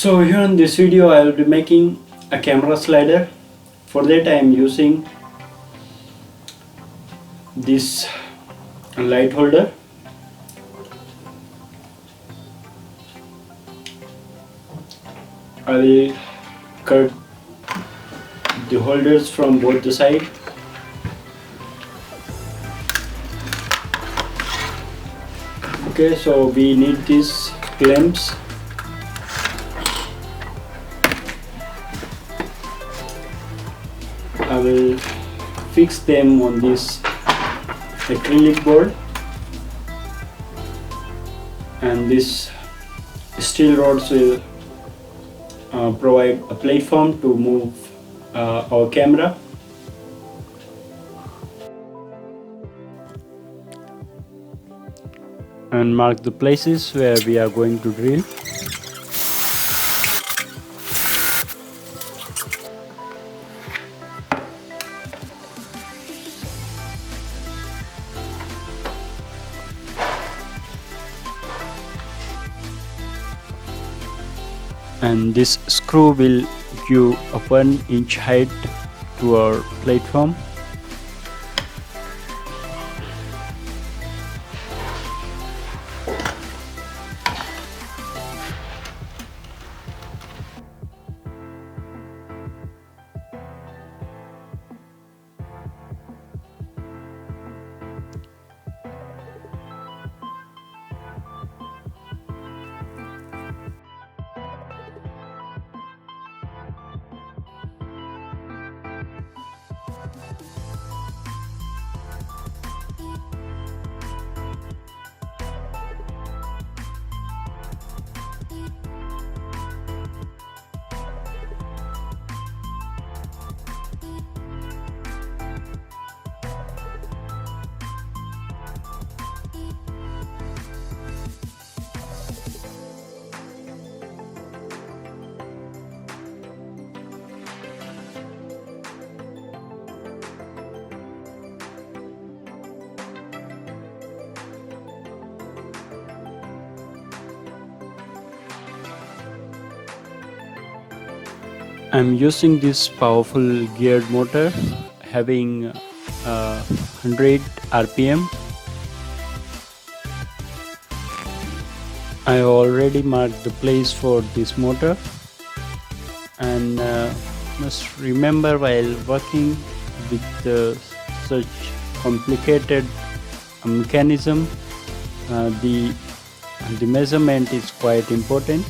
So here in this video I will be making a camera slider. For that I am using this light holder. I will cut the holders from both the sides. Okay, so we need these clamps. I will fix them on this acrylic board, and this steel rods will provide a platform to move our camera. And mark the places where we are going to drill. And this screw will give a 1-inch height to our platform. I'm using this powerful geared motor having 100 RPM. I already marked the place for this motor, and must remember while working with such complicated mechanism, the measurement is quite important.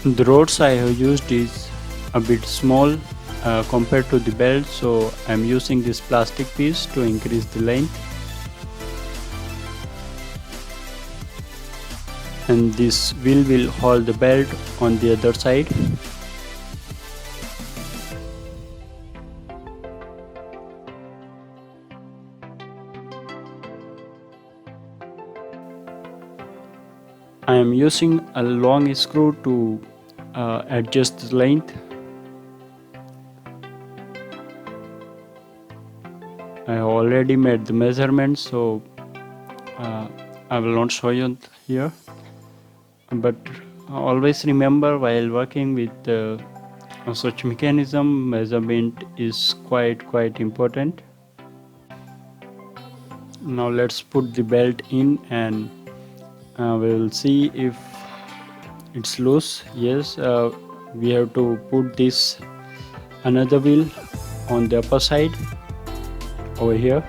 The rods I have used is a bit small compared to the belt, so I am using this plastic piece to increase the length. And this wheel will hold the belt on the other side. I am using a long screw to adjust the length. I have already made the measurements, so I will not show you here, but always remember while working with such mechanism, measurement is quite important. Now let's put the belt in, and we will see if it's loose. Yes, we have to put this another wheel on the upper side over here.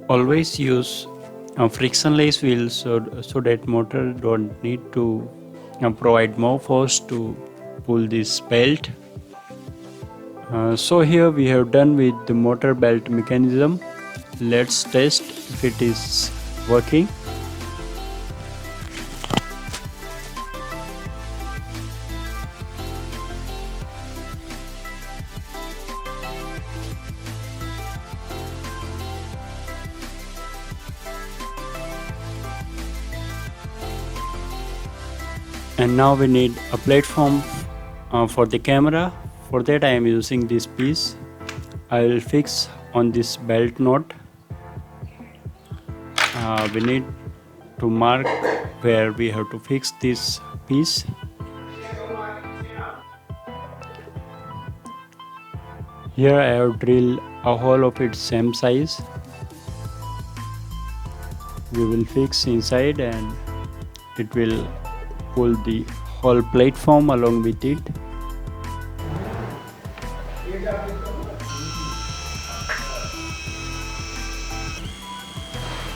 Always use frictionless wheels so that motor don't need to provide more force to pull this belt. So here we have done with the motor belt mechanism. Let's test if it is working. And now we need a platform for the camera. For that I am using this piece. I will fix on this belt knot. We need to mark where we have to fix this piece. Here I have drilled a hole of its same size. We will fix inside and it will pull the whole platform along with it.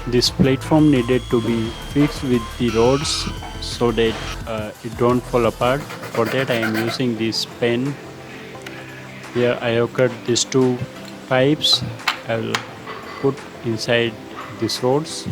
This platform needed to be fixed with the rods so that it don't fall apart. For that I am using this pen. Here I have cut these two pipes. I will put inside these rods.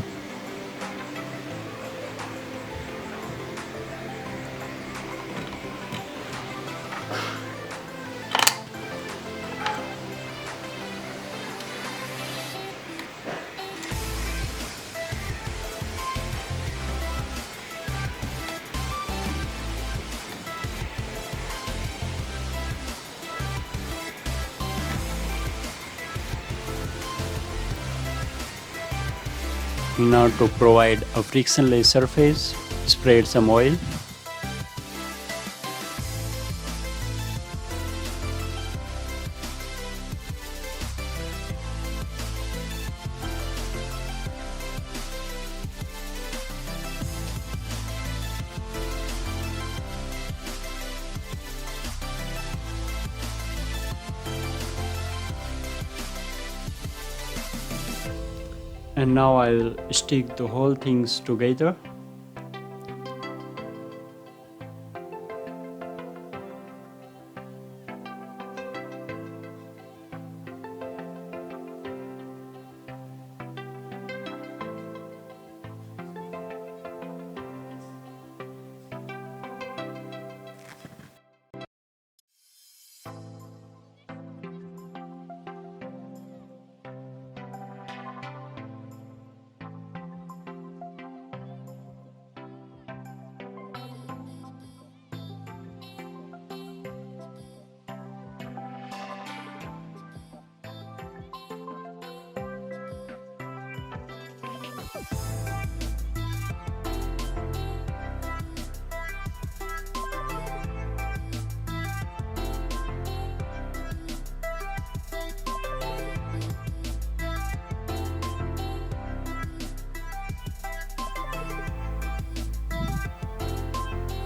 Now to provide a frictionless surface, spread some oil. And now I will stick the whole things together.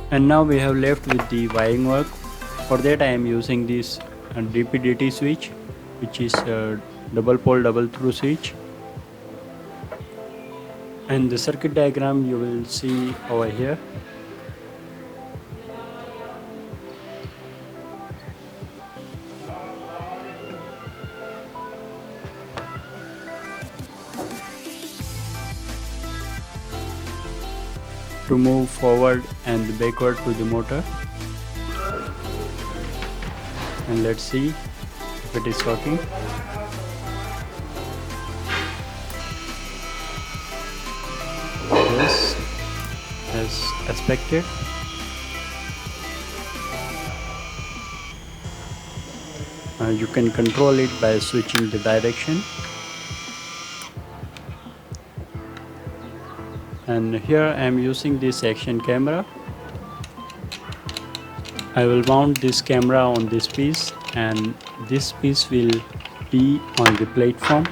And now we have left with the wiring work. For that I am using this DPDT switch, which is a double pole double through switch. And the circuit diagram you will see over here. To move forward and backward to the motor, and let's see if it is working. Yes, as expected. You can control it by switching the direction. And here I am using this action camera. I will mount this camera on this piece, and this piece will be on the platform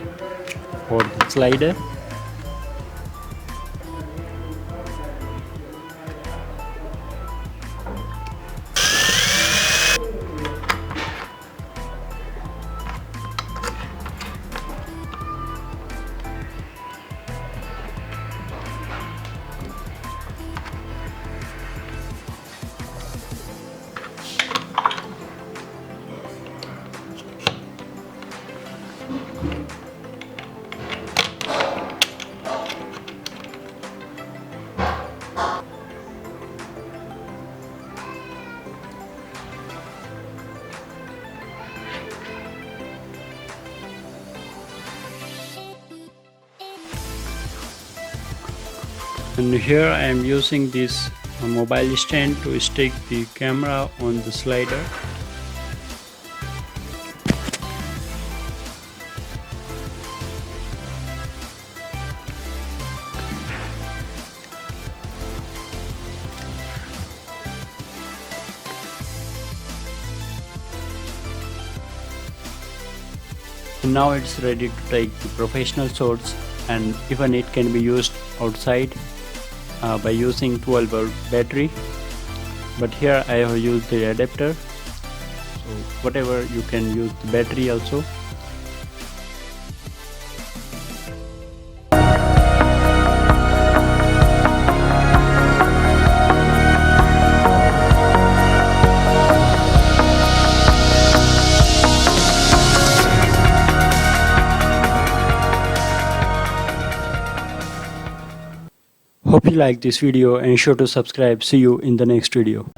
or the slider. And here I am using this a mobile stand to stick the camera on the slider. And now it's ready to take the professional shots, and even it can be used outside by using 12-volt battery. But here I have used the adapter, so whatever, you can use the battery also. Hope you like this video and sure to subscribe. See you in the next video.